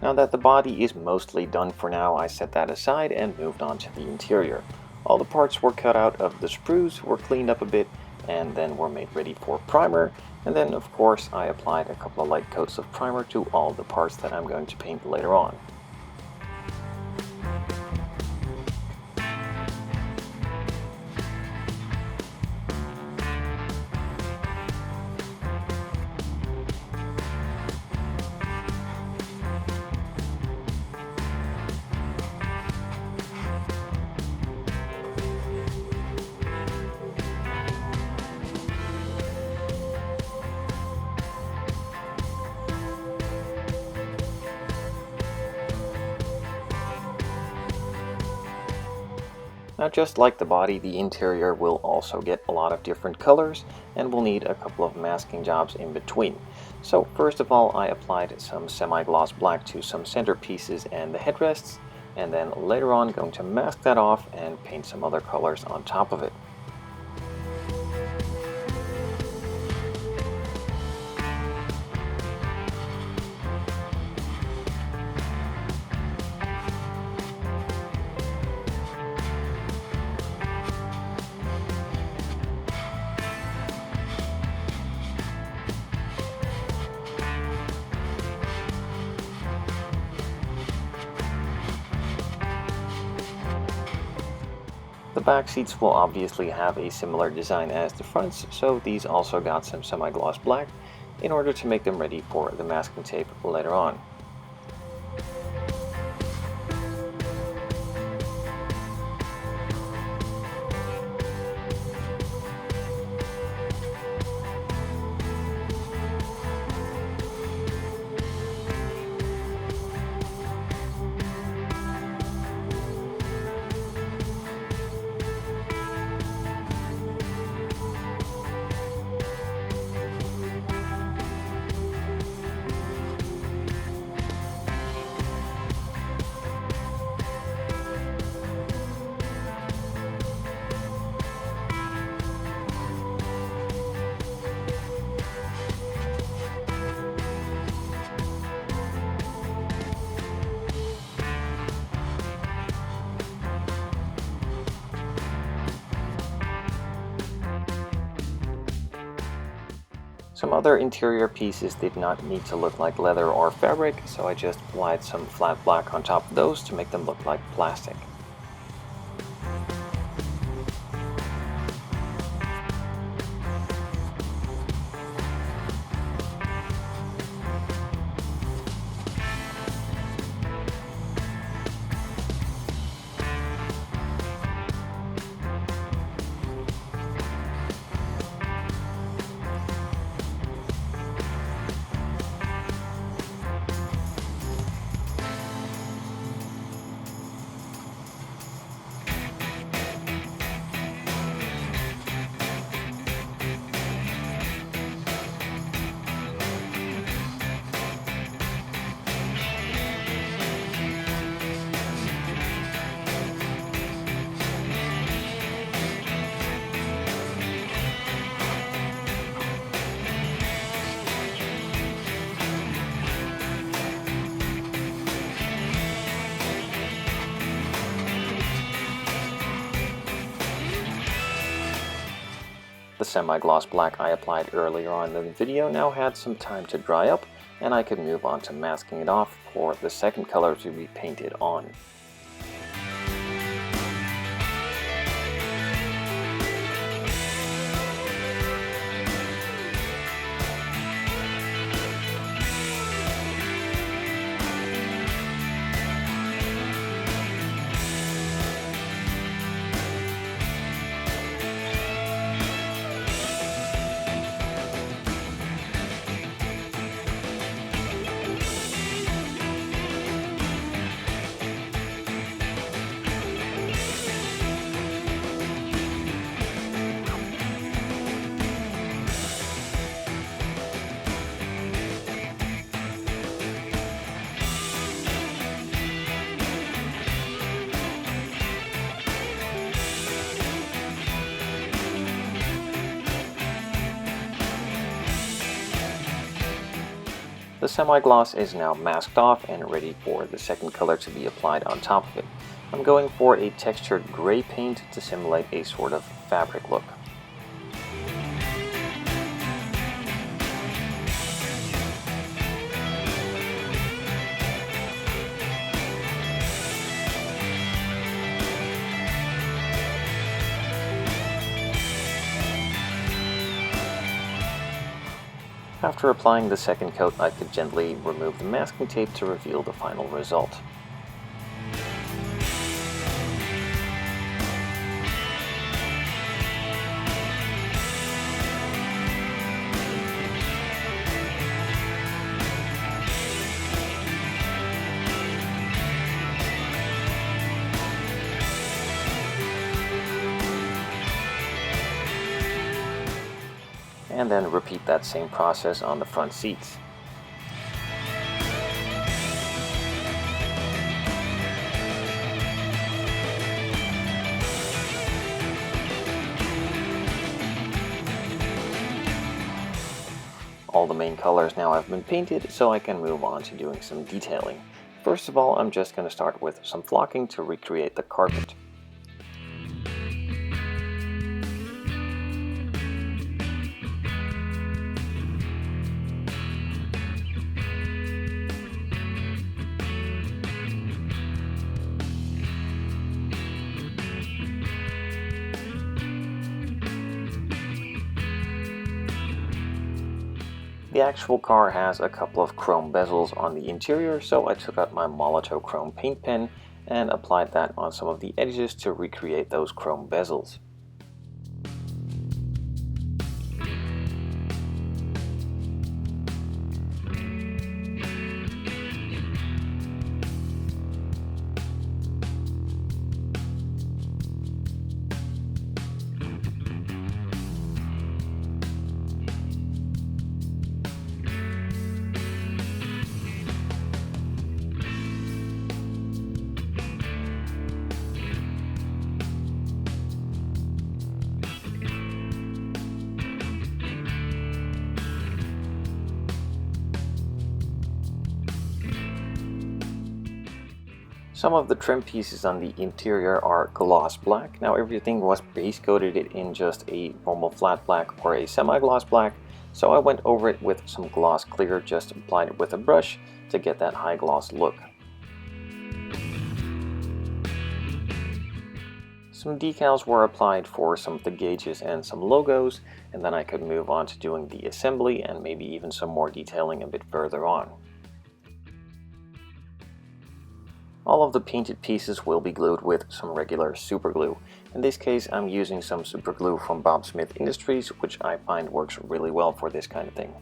Now that the body is mostly done for now, I set that aside and moved on to the interior. All the parts were cut out of the sprues, were cleaned up a bit, and then were made ready for primer. And then of course I applied a couple of light coats of primer to all the parts that I'm going to paint later on. Now, just like the body, the interior will also get a lot of different colors and will need a couple of masking jobs in between. So first of all, I applied some semi-gloss black to some centerpieces and the headrests, and then later on going to mask that off and paint some other colors on top of it. The back seats will obviously have a similar design as the fronts, so these also got some semi-gloss black in order to make them ready for the masking tape later on. Some other interior pieces did not need to look like leather or fabric, so I just applied some flat black on top of those to make them look like plastic. The semi-gloss black I applied earlier on in the video now had some time to dry up, and I could move on to masking it off for the second color to be painted on. The semi-gloss is now masked off and ready for the second color to be applied on top of it. I'm going for a textured gray paint to simulate a sort of fabric look. After applying the second coat, I could gently remove the masking tape to reveal the final result. And then repeat that same process on the front seats. All the main colors now have been painted, so I can move on to doing some detailing. First of all, I'm just going to start with some flocking to recreate the carpet. The actual car has a couple of chrome bezels on the interior, so I took out my Molotow chrome paint pen and applied that on some of the edges to recreate those chrome bezels. Some of the trim pieces on the interior are gloss black. Now everything was base coated in just a normal flat black or a semi-gloss black, so I went over it with some gloss clear, just applied it with a brush to get that high gloss look. Some decals were applied for some of the gauges and some logos, and then I could move on to doing the assembly and maybe even some more detailing a bit further on. All of the painted pieces will be glued with some regular super glue. In this case, I'm using some super glue from Bob Smith Industries, which I find works really well for this kind of thing.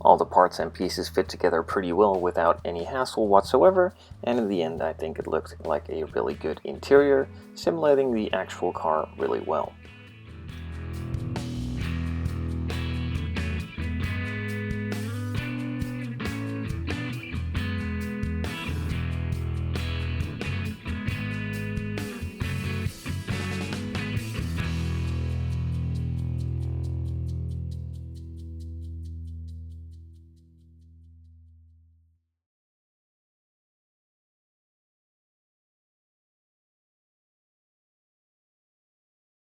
All the parts and pieces fit together pretty well without any hassle whatsoever, and in the end I think it looked like a really good interior, simulating the actual car really well.